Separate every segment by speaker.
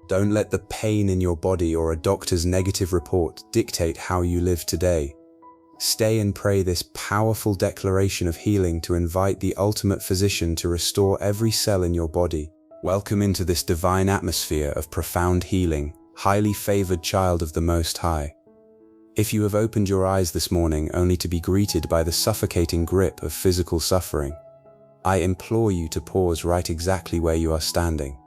Speaker 1: Don't let the pain in your body or a doctor's negative report dictate how you live today. Stay and pray this powerful declaration of healing to invite the ultimate physician to restore every cell in your body. Welcome into this divine atmosphere of profound healing, highly favored child of the Most High. If you have opened your eyes this morning only to be greeted by the suffocating grip of physical suffering, I implore you to pause right exactly where you are standing.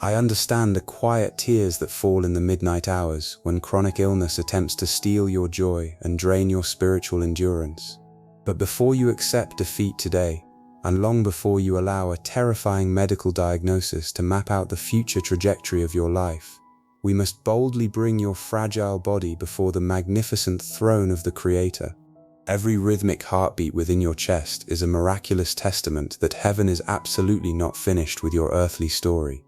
Speaker 1: I understand the quiet tears that fall in the midnight hours when chronic illness attempts to steal your joy and drain your spiritual endurance. But before you accept defeat today, and long before you allow a terrifying medical diagnosis to map out the future trajectory of your life, we must boldly bring your fragile body before the magnificent throne of the Creator. Every rhythmic heartbeat within your chest is a miraculous testament that heaven is absolutely not finished with your earthly story.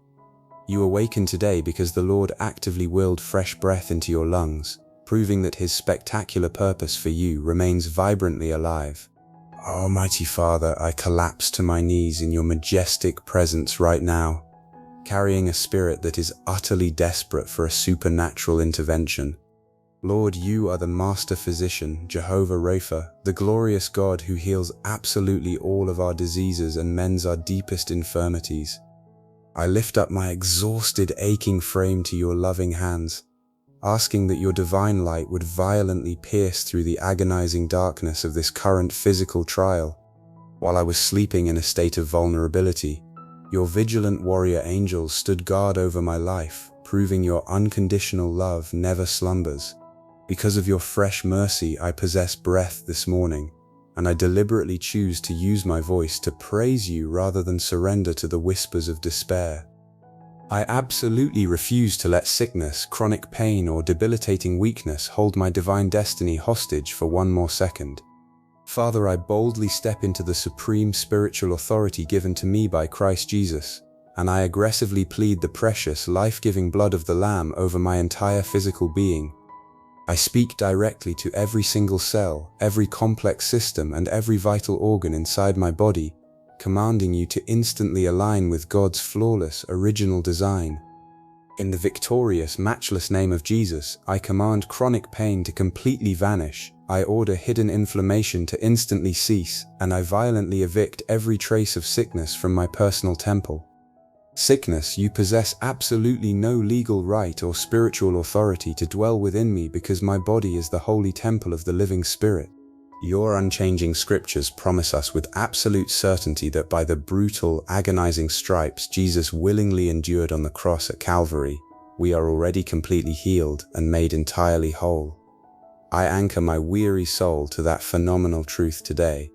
Speaker 1: You awaken today because the Lord actively willed fresh breath into your lungs, proving that His spectacular purpose for you remains vibrantly alive. Almighty Father, I collapse to my knees in your majestic presence right now, carrying a spirit that is utterly desperate for a supernatural intervention. Lord, you are the master physician, Jehovah Rapha, the glorious God who heals absolutely all of our diseases and mends our deepest infirmities. I lift up my exhausted, aching frame to your loving hands, asking that your divine light would violently pierce through the agonizing darkness of this current physical trial. While I was sleeping in a state of vulnerability, your vigilant warrior angels stood guard over my life, proving your unconditional love never slumbers. Because of your fresh mercy, I possess breath this morning, and I deliberately choose to use my voice to praise you rather than surrender to the whispers of despair. I absolutely refuse to let sickness, chronic pain, or debilitating weakness hold my divine destiny hostage for one more second. Father, I boldly step into the supreme spiritual authority given to me by Christ Jesus, and I aggressively plead the precious, life-giving blood of the Lamb over my entire physical being. I speak directly to every single cell, every complex system, and every vital organ inside my body, commanding you to instantly align with God's flawless, original design. In the victorious, matchless name of Jesus, I command chronic pain to completely vanish, I order hidden inflammation to instantly cease, and I violently evict every trace of sickness from my personal temple. Sickness, you possess absolutely no legal right or spiritual authority to dwell within me because my body is the holy temple of the living Spirit. Your unchanging scriptures promise us with absolute certainty that by the brutal, agonizing stripes Jesus willingly endured on the cross at Calvary, we are already completely healed and made entirely whole. I anchor my weary soul to that phenomenal truth today.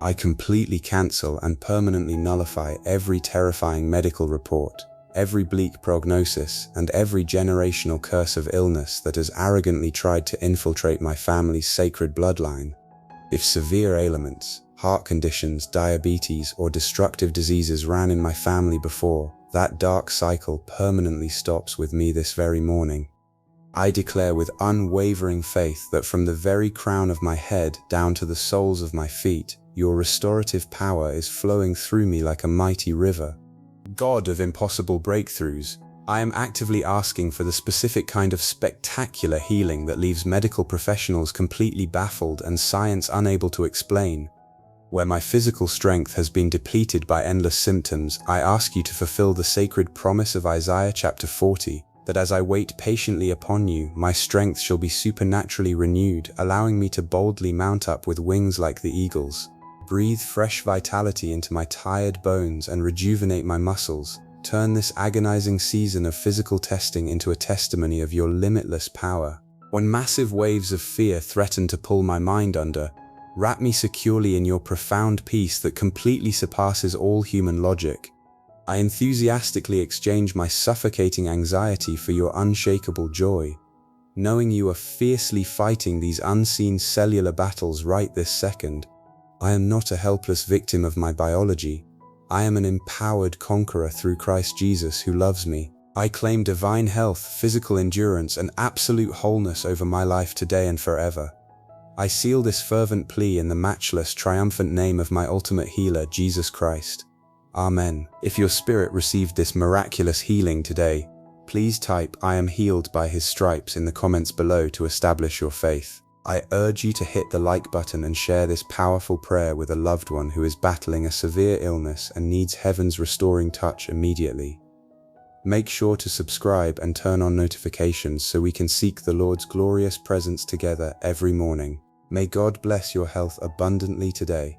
Speaker 1: I completely cancel and permanently nullify every terrifying medical report, every bleak prognosis, and every generational curse of illness that has arrogantly tried to infiltrate my family's sacred bloodline. If severe ailments, heart conditions, diabetes, or destructive diseases ran in my family before, that dark cycle permanently stops with me this very morning. I declare with unwavering faith that from the very crown of my head down to the soles of my feet, your restorative power is flowing through me like a mighty river. God of impossible breakthroughs, I am actively asking for the specific kind of spectacular healing that leaves medical professionals completely baffled and science unable to explain. Where my physical strength has been depleted by endless symptoms, I ask you to fulfill the sacred promise of Isaiah chapter 40, that as I wait patiently upon you, my strength shall be supernaturally renewed, allowing me to boldly mount up with wings like the eagles. Breathe fresh vitality into my tired bones and rejuvenate my muscles. Turn this agonizing season of physical testing into a testimony of your limitless power. When massive waves of fear threaten to pull my mind under, wrap me securely in your profound peace that completely surpasses all human logic. I enthusiastically exchange my suffocating anxiety for your unshakable joy, knowing you are fiercely fighting these unseen cellular battles right this second. I am not a helpless victim of my biology. I am an empowered conqueror through Christ Jesus who loves me. I claim divine health, physical endurance, and absolute wholeness over my life today and forever. I seal this fervent plea in the matchless, triumphant name of my ultimate healer, Jesus Christ. Amen. If your spirit received this miraculous healing today, Please type "I am healed by his stripes" in the comments below to establish your faith. I urge you to hit the like button and share this powerful prayer with a loved one who is battling a severe illness and needs heaven's restoring touch immediately. Make sure to subscribe and turn on notifications so we can seek the Lord's glorious presence together every morning. May God bless your health abundantly today.